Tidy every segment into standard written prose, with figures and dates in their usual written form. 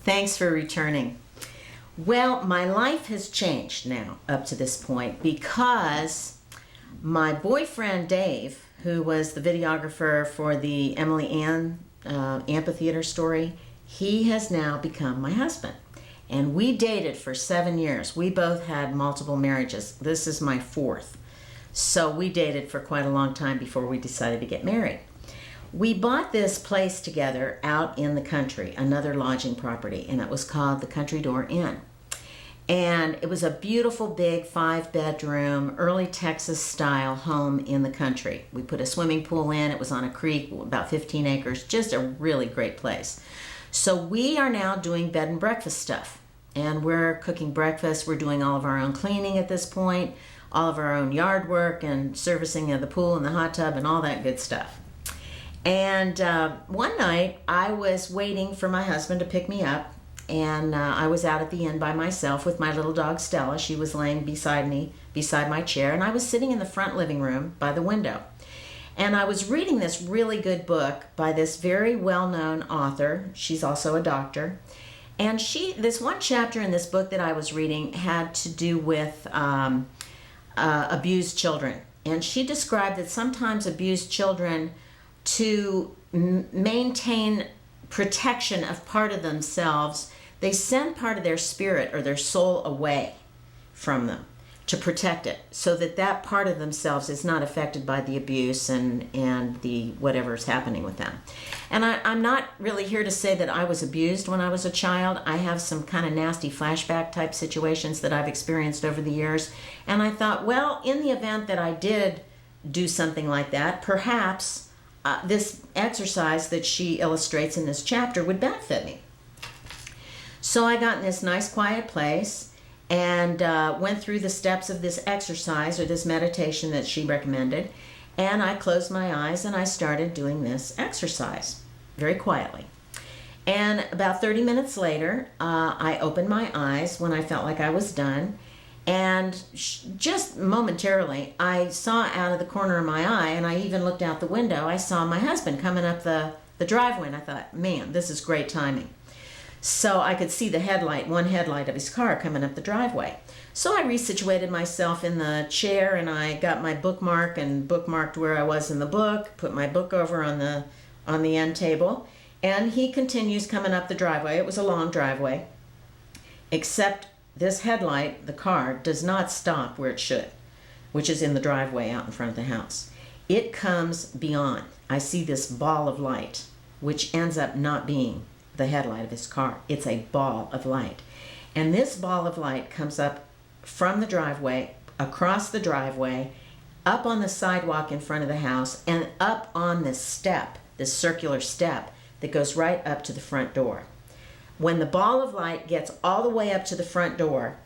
Thanks for returning. Well, my life has changed now up to this point because my boyfriend Dave, who was the videographer for the Emily Ann amphitheater story, he has now become my husband. And we dated for 7 years. We both had multiple marriages. This is my fourth. So we dated for quite a long time before we decided to get married. We bought this place together out in the country, another lodging property, and it was called the Country Door Inn. And it was a beautiful big 5-bedroom, early Texas style home in the country. We put a swimming pool in. It was on a creek, about 15 acres, just a really great place. So we are now doing bed and breakfast stuff. And we're cooking breakfast. We're doing all of our own cleaning at this point, all of our own yard work and servicing of the pool and the hot tub and all that good stuff. And one night I was waiting for my husband to pick me up, and I was out at the inn by myself with my little dog Stella. She was laying beside me, beside my chair, and I was sitting in the front living room by the window. And I was reading this really good book by this very well-known author. She's also a doctor. And this one chapter in this book that I was reading had to do with abused children. And she described that sometimes abused children, to maintain protection of part of themselves, they send part of their spirit or their soul away from them to protect it, so that that part of themselves is not affected by the abuse and the whatever's happening with them. And I'm not really here to say that I was abused when I was a child. I have some kind of nasty flashback type situations that I've experienced over the years. And I thought, well, in the event that I did do something like that, perhaps this exercise that she illustrates in this chapter would benefit me. So I got in this nice quiet place and went through the steps of this exercise or this meditation that she recommended, and I closed my eyes and I started doing this exercise very quietly. And about 30 minutes later, I opened my eyes when I felt like I was done. And just momentarily, I saw out of the corner of my eye, and I even looked out the window, I saw my husband coming up the driveway, and I thought, man, this is great timing. So I could see one headlight of his car coming up the driveway. So I resituated myself in the chair, and I got my bookmark and bookmarked where I was in the book, put my book over on the end table, and he continues coming up the driveway. It was a long driveway, except this headlight, the car, does not stop where it should, which is in the driveway out in front of the house. It comes beyond. I see this ball of light, which ends up not being the headlight of his car. It's a ball of light. And this ball of light comes up from the driveway, across the driveway, up on the sidewalk in front of the house, and up on this step, this circular step that goes right up to the front door. When the ball of light gets all the way up to the front door,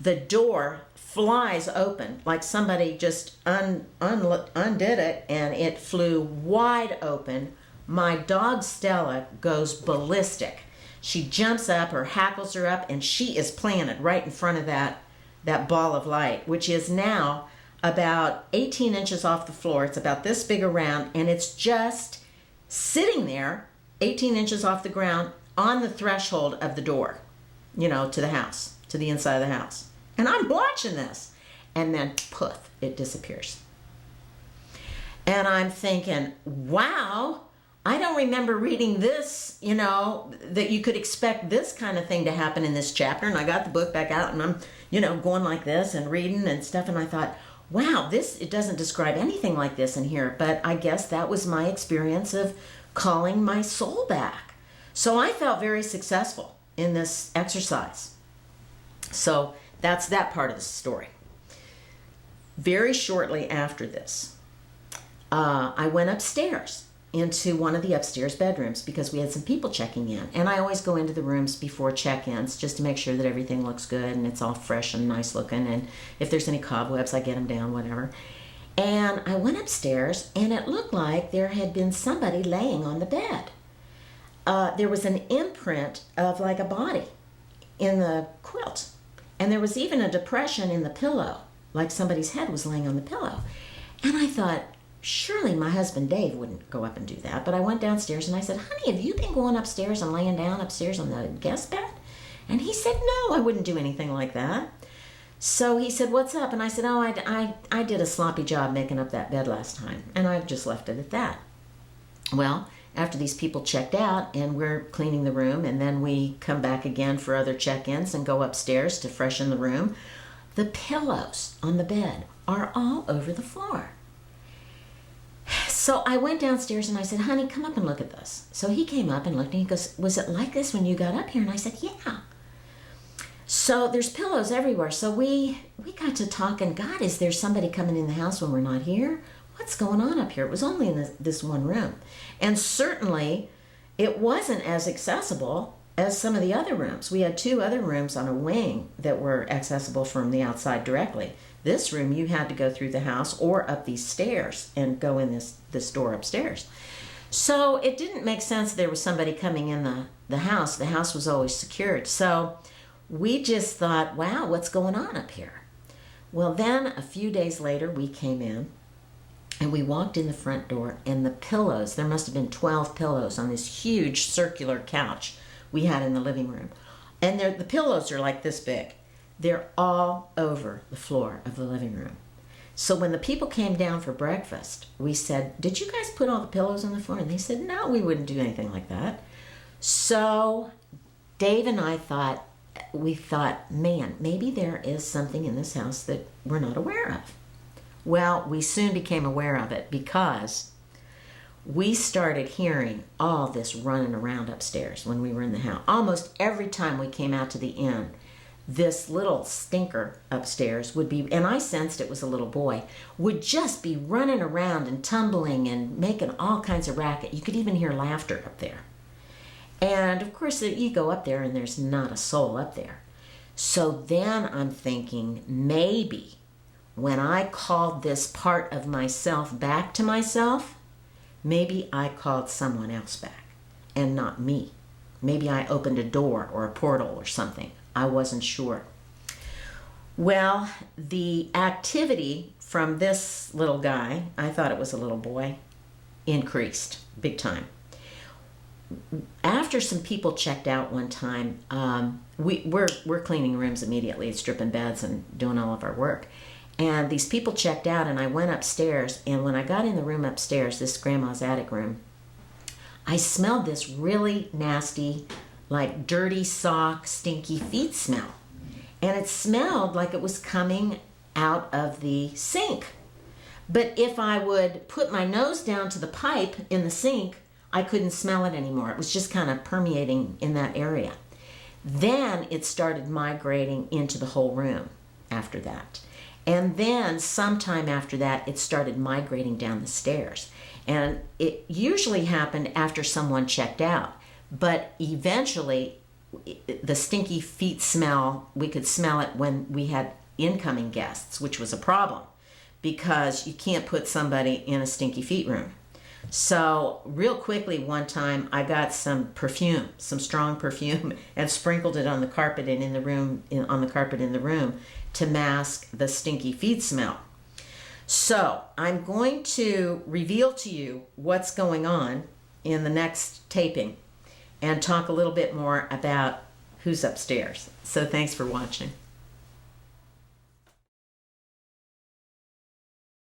the door flies open like somebody just undid it, and it flew wide open. My dog Stella goes ballistic. She jumps up, her hackles are up, and she is planted right in front of that ball of light, which is now about 18 inches off the floor. It's about this big around, and it's just sitting there 18 inches off the ground on the threshold of the door, to the house, to the inside of the house. And I'm watching this. And then, poof, it disappears. And I'm thinking, wow, I don't remember reading this, that you could expect this kind of thing to happen in this chapter. And I got the book back out, and I'm, going like this and reading and stuff. And I thought, wow, it doesn't describe anything like this in here. But I guess that was my experience of calling my soul back. So I felt very successful in this exercise. So that's that part of the story. Very shortly after this, I went upstairs into one of the upstairs bedrooms because we had some people checking in. And I always go into the rooms before check-ins just to make sure that everything looks good and it's all fresh and nice looking. And if there's any cobwebs, I get them down, whatever. And I went upstairs, and it looked like there had been somebody laying on the bed. There was an imprint of like a body in the quilt. And there was even a depression in the pillow, like somebody's head was laying on the pillow. And I thought, surely my husband Dave wouldn't go up and do that. But I went downstairs and I said, honey, have you been going upstairs and laying down upstairs on the guest bed? And he said, no, I wouldn't do anything like that. So he said, what's up? And I said, oh, I did a sloppy job making up that bed last time. And I've just left it at that. Well, after these people checked out and we're cleaning the room, and then we come back again for other check-ins and go upstairs to freshen the room, the pillows on the bed are all over the floor. So I went downstairs and I said, honey, come up and look at this. So he came up and looked and he goes, was it like this when you got up here? And I said, yeah. So there's pillows everywhere. So we got to talking, God, is there somebody coming in the house when we're not here? What's going on up here? It was only in this one room. And certainly it wasn't as accessible as some of the other rooms. We had 2 other rooms on a wing that were accessible from the outside directly. This room, you had to go through the house or up these stairs and go in this door upstairs. So it didn't make sense there was somebody coming in the house. The house was always secured. So we just thought, wow, what's going on up here? Well, then a few days later, we came in and we walked in the front door, and the pillows, there must have been 12 pillows on this huge circular couch we had in the living room. And the pillows are like this big. They're all over the floor of the living room. So when the people came down for breakfast, we said, did you guys put all the pillows on the floor? And they said, no, we wouldn't do anything like that. So Dave and I thought, man, maybe there is something in this house that we're not aware of. Well, we soon became aware of it because we started hearing all this running around upstairs when we were in the house. Almost every time we came out to the inn, this little stinker upstairs would be, and I sensed it was a little boy, would just be running around and tumbling and making all kinds of racket. You could even hear laughter up there. And of course, you go up there and there's not a soul up there. So then I'm thinking, maybe when I called this part of myself back to myself, maybe I called someone else back and not me. Maybe I opened a door or a portal or something. I wasn't sure. Well, the activity from this little guy, I thought it was a little boy, increased big time. After some people checked out one time, we're cleaning rooms immediately, stripping beds and doing all of our work. And these people checked out, and I went upstairs, and when I got in the room upstairs, this grandma's attic room, I smelled this really nasty, like dirty sock, stinky feet smell. And it smelled like it was coming out of the sink. But if I would put my nose down to the pipe in the sink, I couldn't smell it anymore. It was just kind of permeating in that area. Then it started migrating into the whole room after that. And then sometime after that, it started migrating down the stairs. And it usually happened after someone checked out. But eventually, the stinky feet smell, we could smell it when we had incoming guests, which was a problem because you can't put somebody in a stinky feet room. So real quickly one time I got some perfume, some strong perfume, and sprinkled it on the carpet and in the room, on the carpet in the room to mask the stinky feet smell. So I'm going to reveal to you what's going on in the next taping and talk a little bit more about who's upstairs. So thanks for watching.